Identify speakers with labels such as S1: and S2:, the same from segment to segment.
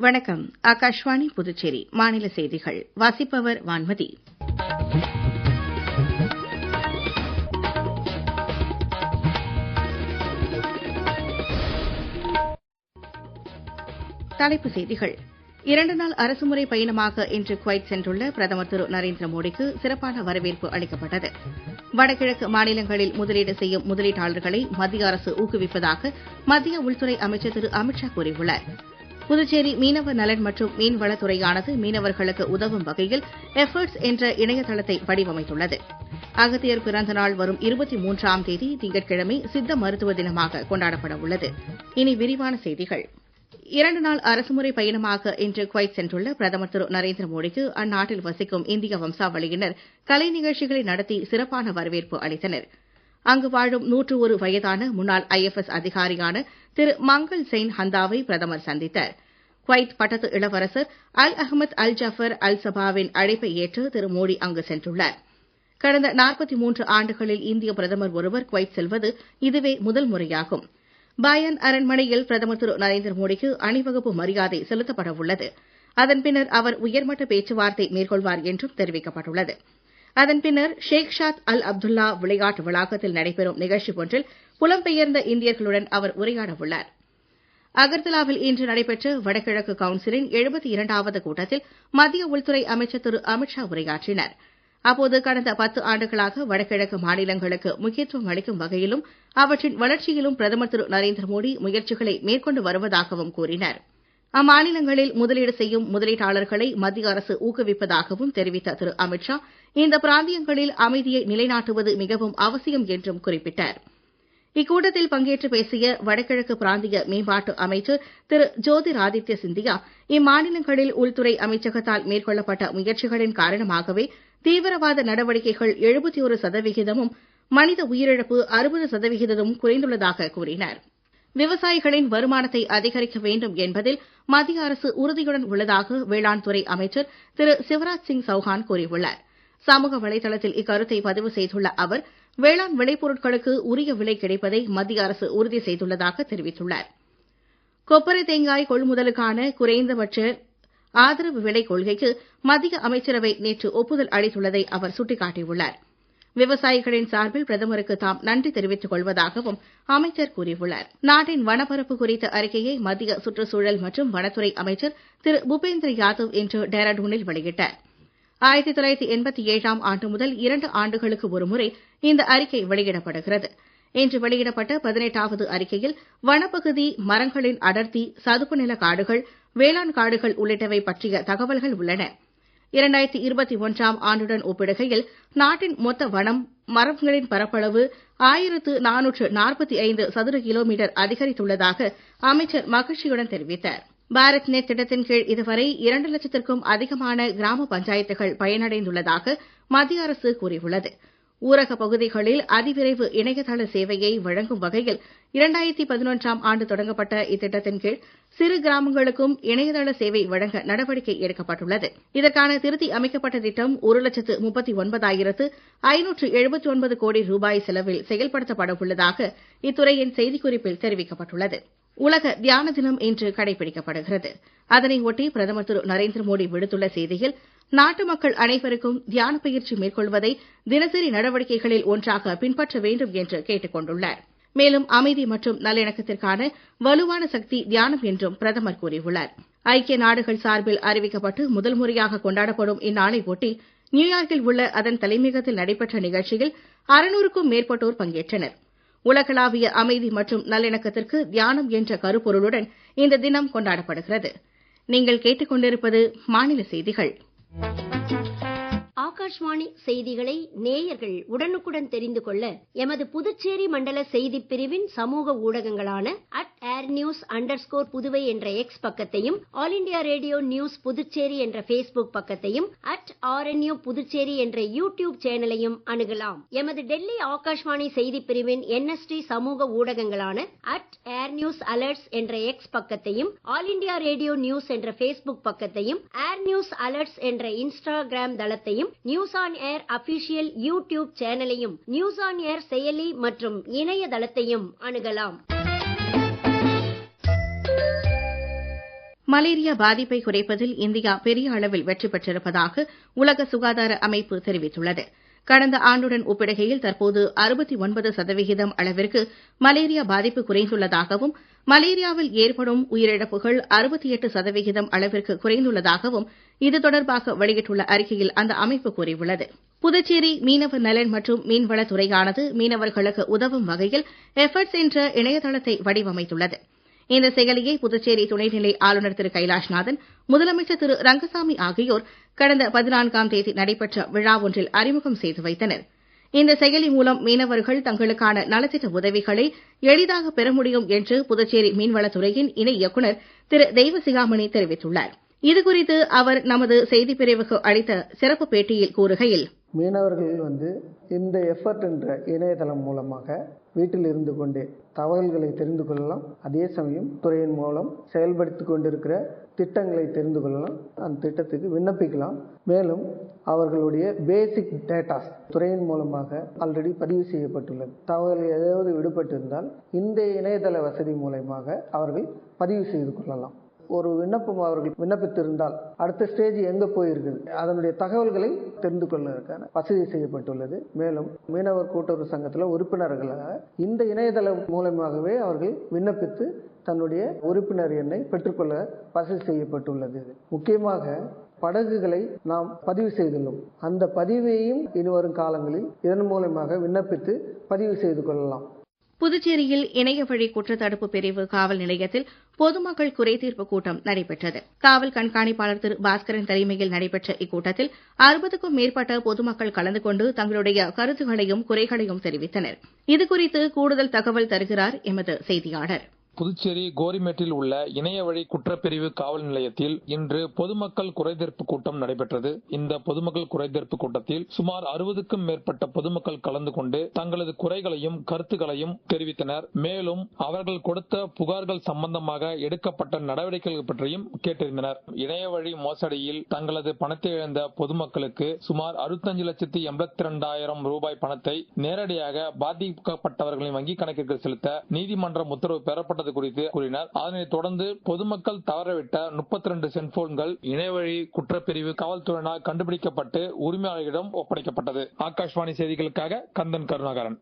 S1: வணக்கம். ஆகாஷ்வாணி புதுச்சேரி மாநில செய்திகள் வாசிப்பவர் வான்மதி. தலைப்புச் செய்திகள். 2 நாள் அரசுமுறை பயணமாக இன்று குவைத் சென்றுள்ள பிரதமர் திரு நரேந்திர மோடிக்கு சிறப்பான வரவேற்பு அளிக்கப்பட்டது. வடகிழக்கு மாநிலங்களில் முதலீடு செய்யும் முதலீட்டாளர்களை மத்திய அரசு ஊக்குவிப்பதாக மத்திய உள்துறை அமைச்சர் திரு அமித் ஷா கூறியுள்ளார். புதுச்சேரி மீனவ நலன் மற்றும் மீன்வளத்துறையானது மீனவர்களுக்கு உதவும் வகையில் எஃபர்ட்ஸ் என்ற இணையதளத்தை வடிவமைத்துள்ளது. அகத்தியர் பிறந்த நாள் வரும் 23ஆம் தேதி திங்கட்கிழமை சித்த மருத்துவ தினமாக கொண்டாடப்பட உள்ளது. இனி விரிவான செய்திகள். 2 நாள் அரசுமுறை பயணமாக இன்று குவைத் சென்றுள்ள பிரதமர் திரு நரேந்திர மோடிக்கு அந்நாட்டில் வசிக்கும் இந்திய வம்சாவளியினர் கலை நிகழ்ச்சிகளை நடத்தி சிறப்பான வரவேற்பு அளித்தனர். அங்கு வாழும் 101 வயதான முன்னாள் IFS அதிகாரியான திரு மங்கள் செயின் ஹந்தாவை பிரதமர் சந்தித்தார். குவைத் பட்டத்து இளவரசர் அல் அஹ்மத் அல் ஜஃபர் அல் சபாவின் அழைப்பை ஏற்று திரு மோடி அங்கு சென்றுள்ளார். கடந்த 43 ஆண்டுகளில் இந்திய பிரதமர் ஒருவர் குவைத் செல்வது இதுவே முதல் முறையாகும். பாயன் அரண்மனையில் பிரதமர் திரு நரேந்திர மோடிக்கு அணிவகுப்பு மரியாதை செலுத்தப்பட உள்ளது. அதன் பின்னர் அவர் உயர்மட்ட பேச்சுவார்த்தை மேற்கொள்வார் என்றும் தெரிவிக்கப்பட்டுள்ளது. அதன் பின்னர் ஷேக் ஷாத் அல் அப்துல்லா விளையாட்டு வளாகத்தில் நடைபெறும் நிகழ்ச்சி ஒன்றில் புலம்பெயர்ந்த இந்தியர்களுடன் அவர் உரையாட உள்ளார். அகர்தலாவில் இன்று நடைபெற்ற வடகிழக்கு கவுன்சிலின் 72வது கூட்டத்தில் மத்திய உள்துறை அமைச்சர் திரு அமித் ஷா உரையாற்றினார். அப்போது கடந்த 10 ஆண்டுகளாக வடகிழக்கு மாநிலங்களுக்கு முக்கியத்துவம் அளிக்கும் வகையிலும் அவற்றின் வளர்ச்சியிலும் பிரதமர் திரு நரேந்திர மோடி முயற்சிகளை மேற்கொண்டு வருவதாகவும் கூறினார். அம்மாநிலங்களில் முதலீடு செய்யும் முதலீட்டாளர்களை மத்திய அரசு ஊக்குவிப்பதாகவும் தெரிவித்த திரு அமித் ஷா இந்த பிராந்தியங்களில் அமைதியை நிலைநாட்டுவது மிகவும் அவசியம் என்றும் குறிப்பிட்டார். இக்கூட்டத்தில் பங்கேற்று பேசிய வடகிழக்கு பிராந்திய மேம்பாட்டு அமைச்சர் திரு ஜோதிராதித்ய சிந்தியா இம்மாநிலங்களில் உள்துறை அமைச்சகத்தால் மேற்கொள்ளப்பட்ட முயற்சிகளின் காரணமாகவே தீவிரவாத நடவடிக்கைகள் 71%, மனித உயிரிழப்பு 60% குறைந்துள்ளதாக கூறினார். விவசாயிகளின் வருமானத்தை அதிகரிக்க வேண்டும் என்பதில் மத்திய அரசு உறுதியுடன் உள்ளதாக வேளாண் துறை அமைச்சர் திரு சிவராஜ் சிங் சௌஹான் கூறியுள்ளார். சமூக வலைதளத்தில் இக்கருத்தை பதிவு செய்துள்ள அவர் வேளாண் விளைபொருட்களுக்கு உரிய விலை கிடைப்பதை மத்திய அரசு உறுதி செய்துள்ளதாக தெரிவித்துள்ளார். கொப்பரை தேங்காய் கொள்முதலுக்கான குறைந்தபட்ச ஆதரவு விலை கொள்கைக்கு மத்திய அமைச்சரவை நேற்று ஒப்புதல் அளித்துள்ளதை அவர் சுட்டிக்காட்டியுள்ளார். விவசாயிகளின் சார்பில் பிரதமருக்கு தாம் நன்றி தெரிவித்துக் கொள்வதாகவும் அமைச்சர் கூறியுள்ளார். நாட்டின் வனப்பரப்பு குறித்த அறிக்கையை மத்திய சுற்றுச்சூழல் மற்றும் வனத்துறை அமைச்சர் திரு பூபேந்திர யாதவ் இன்று டேராடூனில் வெளியிட்டார். 1987ஆம் ஆண்டு முதல் 2 ஆண்டுகளுக்கு ஒருமுறை இந்த அறிக்கை வெளியிடப்படுகிறது. இன்று வெளியிடப்பட்ட 18வது அறிக்கையில் வனப்பகுதி, மரங்களின் அடர்த்தி, சதுப்பு நில காடுகள், வேளாண் காடுகள் உள்ளிட்டவை பற்றிய தகவல்கள் உள்ளன. 2021ஆம் ஆண்டுடன் ஒப்பிடுகையில் நாட்டின் மொத்த வனம், மரங்களின் பரப்பளவு 1445 சதுர கிலோமீட்டர் அதிகரித்துள்ளதாக அமைச்சர் மகிழ்ச்சியுடன் தெரிவித்தார். பாரத் நெட் திட்டத்தின் கீழ் இதுவரை 2 லட்சத்திற்கும் அதிகமான கிராம பஞ்சாயத்துகள் பயனடைந்துள்ளதாக மத்திய அரசு கூறியுள்ளது. ஊரக பகுதிகளில் அதிவிரைவு இணையதள சேவையை வழங்கும் வகையில் 2011ஆம் ஆண்டு தொடங்கப்பட்ட இத்திட்டத்தின் கீழ் சிறு கிராமங்களுக்கும் இணையதள சேவை வழங்க நடவடிக்கை எடுக்கப்பட்டுள்ளது. இதற்கான திருத்தி அமைக்கப்பட்ட திட்டம் 1,39,579 கோடி ரூபாய் செலவில் செயல்படுத்தப்பட உள்ளதாக இத்துறையின் செய்திக்குறிப்பில் தெரிவிக்கப்பட்டுள்ளது. உலக தியான தினம் இன்று கடைபிடிக்கப்படுகிறது. அதனையொட்டி பிரதமர் திரு நரேந்திர மோடி விடுத்துள்ள செய்தியில் நாட்டு மக்கள் அனைவருக்கும் தியான பயிற்சி மேற்கொள்வதை தினசரி நடவடிக்கைகளில் ஒன்றாக பின்பற்ற வேண்டும் என்று கேட்டுக் கொண்டுள்ளார். மேலும் அமைதி மற்றும் நல்லிணக்கத்திற்கான வலுவான சக்தி தியானம் என்றும் பிரதமர் கூறியுள்ளார். ஐக்கிய நாடுகள் சார்பில் அறிவிக்கப்பட்டு முதல் முறையாக கொண்டாடப்படும் இந்நாளை ஒட்டி நியூயார்க்கில் உள்ள அதன் தலைமையகத்தில் நடைபெற்ற நிகழ்ச்சியில் 600க்கும் மேற்பட்டோர் பங்கேற்றனர். உலகளாவிய அமைதி மற்றும் நல்லிணக்கத்திற்கு தியானம் என்ற கருப்பொருளுடன் இந்த தினம் கொண்டாடப்படுகிறது. நீங்கள் கேட்டுக் கொண்டிருப்பது மாநில செய்திகள்.
S2: ஆகாஷ்வாணி செய்திகளை நேயர்கள் உடனுக்குடன் தெரிந்து கொள்ள எமது புதுச்சேரி மண்டல செய்திப் பிரிவின் சமூக ஊடகங்களான @airnews_புதுவை என்ற எக்ஸ் பக்கத்தையும், all India radio news Puducherry என்ற ஃபேஸ்புக் பக்கத்தையும், @RNU புதுச்சேரி என்ற யூடியூப் சேனலையும் அணுகலாம். எமது டெல்லி ஆகாஷ்வாணி செய்திப் பிரிவின் NST சமூக ஊடகங்களான @airnews_alerts என்ற எக்ஸ் பக்கத்தையும், ஆல் இண்டியா ரேடியோ நியூஸ் என்ற ஃபேஸ்புக் பக்கத்தையும், airnews_alerts என்ற இன்ஸ்டாகிராம் தளத்தையும், news on air official YouTube சேனலையும், நியூஸ் ஆன் ஏர் செயலி மற்றும் இணையதளத்தையும் அணுகலாம்.
S1: மலேரியா பாதிப்பை குறைப்பதில் இந்தியா பெரிய அளவில் வெற்றி பெற்றிருப்பதாக உலக சுகாதார அமைப்பு தெரிவித்துள்ளது. கடந்த ஆண்டுடன் ஒப்பிடுகையில் தற்போது 69% அளவிற்கு மலேரியா பாதிப்பு குறைந்துள்ளதாகவும் மலேரியாவில் ஏற்படும் உயிரிழப்புகள் 68% அளவிற்கு குறைந்துள்ளதாகவும் இது தொடர்பாக வெளியிட்டுள்ள அறிக்கையில் அந்த அமைப்பு கூறியுள்ளது. புதுச்சேரி மீனவர் நலன் மற்றும் மீன்வளத்துறையானது மீனவர்களுக்கு உதவும் வகையில் எஃபர்ட்ஸ் என்ற இணையதளத்தை வடிவமைத்துள்ளது. இந்த செயலியை புதுச்சேரி துணைநிலை ஆளுநர் திரு கைலாஷ்நாதன், முதலமைச்சர் திரு ரங்கசாமி ஆகியோர் கடந்த 14ஆம் தேதி நடைபெற்ற விழா ஒன்றில் அறிமுகம் செய்து வைத்தனர். இந்த செயலி மூலம் மீனவர்கள் தங்களுக்கான நலத்திட்ட உதவிகளை எளிதாக பெற முடியும் என்று புதுச்சேரி மீன்வளத்துறையின் இணை இயக்குநர் திரு தெய்வசிகாமணி தெரிவித்துள்ளார். இதுகுறித்து அவர் நமது செய்திப்பிரிவுக்கு அளித்த சிறப்பு பேட்டியில் கூறுகையில்,
S3: மீனவர்கள் இந்த எஃபர்ட் என்ற இணையதளம் மூலமாக வீட்டில் இருந்து கொண்டே தகவல்களை தெரிந்து கொள்ளலாம். அதே சமயம் துறையின் மூலம் செயல்படுத்திக் கொண்டிருக்கிற திட்டங்களை தெரிந்து கொள்ளலாம். அந்த திட்டத்துக்கு விண்ணப்பிக்கலாம். மேலும் அவர்களுடைய பேசிக் டேட்டாஸ் துறையின் மூலமாக ஆல்ரெடி பதிவு செய்யப்பட்டுள்ளது. தகவல் ஏதாவது விடுபட்டிருந்தால் இந்த இணையதள வசதி மூலமாக அவர்கள் பதிவு செய்து கொள்ளலாம். ஒரு விண்ணப்பம் அவர்கள் விண்ணப்பித்திருந்தால் அடுத்த ஸ்டேஜ் எங்க போயிருக்குது அதனுடைய தகவல்களை தெரிந்து கொள்வதற்கான வசதி செய்யப்பட்டுள்ளது. மேலும் மீனவர் கூட்டுறவு சங்கத்தில் உறுப்பினர்களாக இந்த இணையதளம் மூலமாகவே அவர்கள் விண்ணப்பித்து தன்னுடைய உறுப்பினர் எண்ணை பெற்றுக்கொள்ள வசதி செய்யப்பட்டுள்ளது. முக்கியமாக படகுகளை நாம் பதிவு செய்துள்ளோம். அந்த பதிவையும் இனிவரும் காலங்களில் இதன் மூலமாக விண்ணப்பித்து பதிவு செய்து கொள்ளலாம்.
S1: புதுச்சேரியில் இணையவழி குற்றத்தடுப்பு பிரிவு காவல் நிலையத்தில் பொதுமக்கள் குறைதீர்ப்பு கூட்டம் நடைபெற்றது. காவல் கண்காணிப்பாளர் திரு பாஸ்கரன் தலைமையில் நடைபெற்ற இக்கூட்டத்தில் 60க்கும் மேற்பட்ட பொதுமக்கள் கலந்து கொண்டு தங்களுடைய கருத்துகளையும் குறைகளையும் தெரிவித்தனர். இதுகுறித்து கூடுதல் தகவல் தருகிறார் எமது செய்தியாளர்.
S4: புதுச்சேரி கோரிமேட்டில் உள்ள இணையவழி குற்றப்பிரிவு காவல் நிலையத்தில் இன்று பொதுமக்கள் குறைதீர்ப்பு கூட்டம் நடைபெற்றது. இந்த பொதுமக்கள் குறைதீர்ப்பு கூட்டத்தில் சுமார் 60க்கும் மேற்பட்ட பொதுமக்கள் கலந்து கொண்டு தங்களது குறைகளையும் கருத்துக்களையும் தெரிவித்தனர். மேலும் அவர்கள் கொடுத்த புகார்கள் சம்பந்தமாக எடுக்கப்பட்ட நடவடிக்கைகள் பற்றியும் கேட்டறிந்தனர். இணையவழி மோசடியில் தங்களது பணத்தை இழந்த பொதுமக்களுக்கு சுமார் 65,82,000 ரூபாய் பணத்தை நேரடியாக பாதிக்கப்பட்டவர்களின் வங்கிக் கணக்கிற்கு செலுத்த நீதிமன்றம் உத்தரவு பெறப்பட்டது குறித்து கூறினார். அதனைத் தொடர்ந்து பொதுமக்கள் தவறவிட்ட 32 செல்போன்கள் இணையவழி குற்றப்பிரிவு காவல்துறையினால் கண்டுபிடிக்கப்பட்டு உரிமையாளர்களிடம் ஒப்படைக்கப்பட்டது. ஆகாஷ்வாணி செய்திகளுக்காக கந்தன் கருணாகரன்.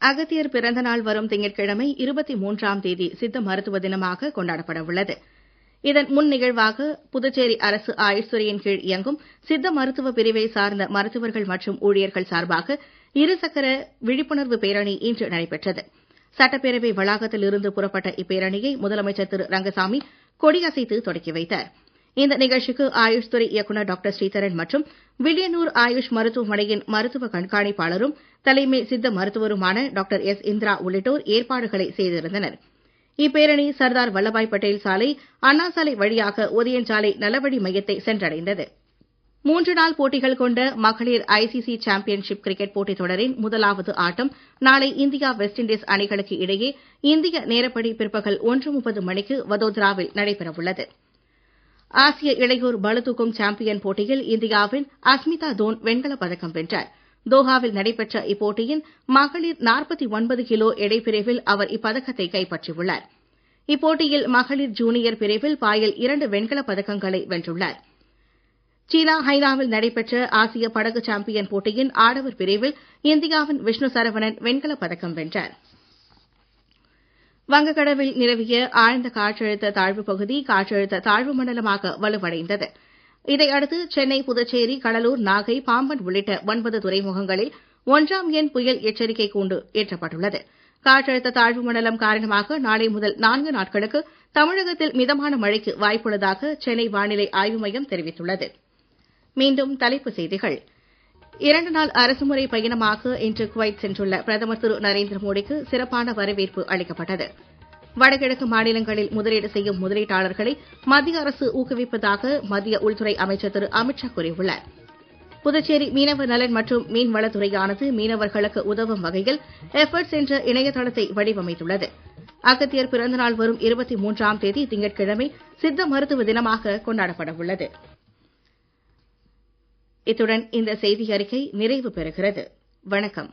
S1: அகத்தியர் பிறந்த நாள் வரும் திங்கட்கிழமை 23ஆம் தேதி சித்த மருத்துவ தினமாக கொண்டாடப்பட உள்ளது. இதன் முன் நிகழ்வாக புதுச்சேரி அரசு ஆயுஷ் துறையின் கீழ் இயங்கும் சித்த மருத்துவ பிரிவை சார்ந்த மருத்துவர்கள் மற்றும் ஊழியர்கள் சார்பாக இருசக்கர விழிப்புணர்வு பேரணி இன்று நடைபெற்றது. சட்டப்பேரவை வளாகத்தில் இருந்து புறப்பட்ட இப்பேரணியை முதலமைச்சர் திரு ரங்கசாமி கொடியசைத்து தொடக்கி வைத்தார். இந்த நிகழ்ச்சிக்கு ஆயுஷ் துறை இயக்குநர் டாக்டர் ஸ்ரீதரன் மற்றும் வில்லியனூர் ஆயுஷ் மருத்துவமனையின் மருத்துவ கண்காணிப்பாளரும் தலைமை சித்த மருத்துவருமான டாக்டர் எஸ் இந்திரா உள்ளிட்டோர் ஏற்பாடுகளை செய்திருந்தனர். இப்பேரணி சர்தார் வல்லபாய் பட்டேல் சாலை, அண்ணா சாலை வழியாக உதயஞ்சாலை நலவழி மையத்தை சென்றடைந்தது. 3 நாள் போட்டிகள் கொண்ட மகளிர் ஐசிசி சாம்பியன்ஷிப் கிரிக்கெட் போட்டித் தொடரின் முதலாவது ஆட்டம் நாளை இந்தியா வெஸ்ட் இண்டீஸ் அணிகளுக்கு இடையே இந்திய நேரப்படி பிற்பகல் 1:30 மணிக்கு வதோதராவில் நடைபெறவுள்ளது. ஆசிய இளையோர் பளுதூக்கும் சாம்பியன் போட்டியில் இந்தியாவின் அஸ்மிதா தோன் வெண்கலப் பதக்கம் வென்றார். தோஹாவில் நடைபெற்ற இப்போட்டியின் மகளிர் 49 கிலோ எடைப்பிரிவில் அவர் இப்பதக்கத்தை கைப்பற்றியுள்ளார். இப்போட்டியில் மகளிர் ஜூனியர் பிரிவில் பாயல் 2 வெண்கலப் பதக்கங்களை வென்றுள்ளார். சீனா ஹைனாவில் நடைபெற்ற ஆசிய படகு சாம்பியன் போட்டியின் ஆடவர் பிரிவில் இந்தியாவின் விஷ்ணு சரவணன் வெண்கலப் பதக்கம் வென்றார். வங்கக்கடலில் நிலவிய ஆழ்ந்த காற்றழுத்த தாழ்வுப் பகுதி காற்றழுத்த தாழ்வு மண்டலமாக வலுவடைந்தது. இதையடுத்து சென்னை, புதுச்சேரி, கடலூர், நாகை, பாம்பன் உள்ளிட்ட 9 துறைமுகங்களில் 1ஆம் எண் புயல் எச்சரிக்கை கூண்டு ஏற்றப்பட்டுள்ளது. காற்றழுத்த தாழ்வு மண்டலம் காரணமாக நாளை முதல் 4 நாட்களுக்கு தமிழகத்தில் மிதமான மழைக்கு வாய்ப்புள்ளதாக சென்னை வானிலை ஆய்வு மையம் தெரிவித்துள்ளது. மீண்டும் தலைப்புச் செய்திகள். 2 நாள் அரசுமுறை பயணமாக இன்று குவைத் சென்றுள்ள பிரதமர் திரு நரேந்திர மோடிக்கு சிறப்பான வரவேற்பு அளிக்கப்பட்டது. வடகிழக்கு மாநிலங்களில் முதலீடு செய்யும் முதலீட்டாளர்களை மத்திய அரசு ஊக்குவிப்பதாக மத்திய உள்துறை அமைச்சர் திரு அமித் ஷா கூறியுள்ளார். புதுச்சேரி மீனவர் நலன் மற்றும் மீன்வளத்துறையானது மீனவர்களுக்கு உதவும் வகையில் எஃபர்ட்ஸ் என்ற இணையதளத்தை வடிவமைத்துள்ளது. அகத்தியர் பிறந்தநாள் வரும் 23ஆம் தேதி திங்கட்கிழமை சித்த மருத்துவ தினமாக கொண்டாடப்பட உள்ளது. இத்துடன் இந்த செய்தி அறிக்கை நிறைவு பெறுகிறது. வணக்கம்.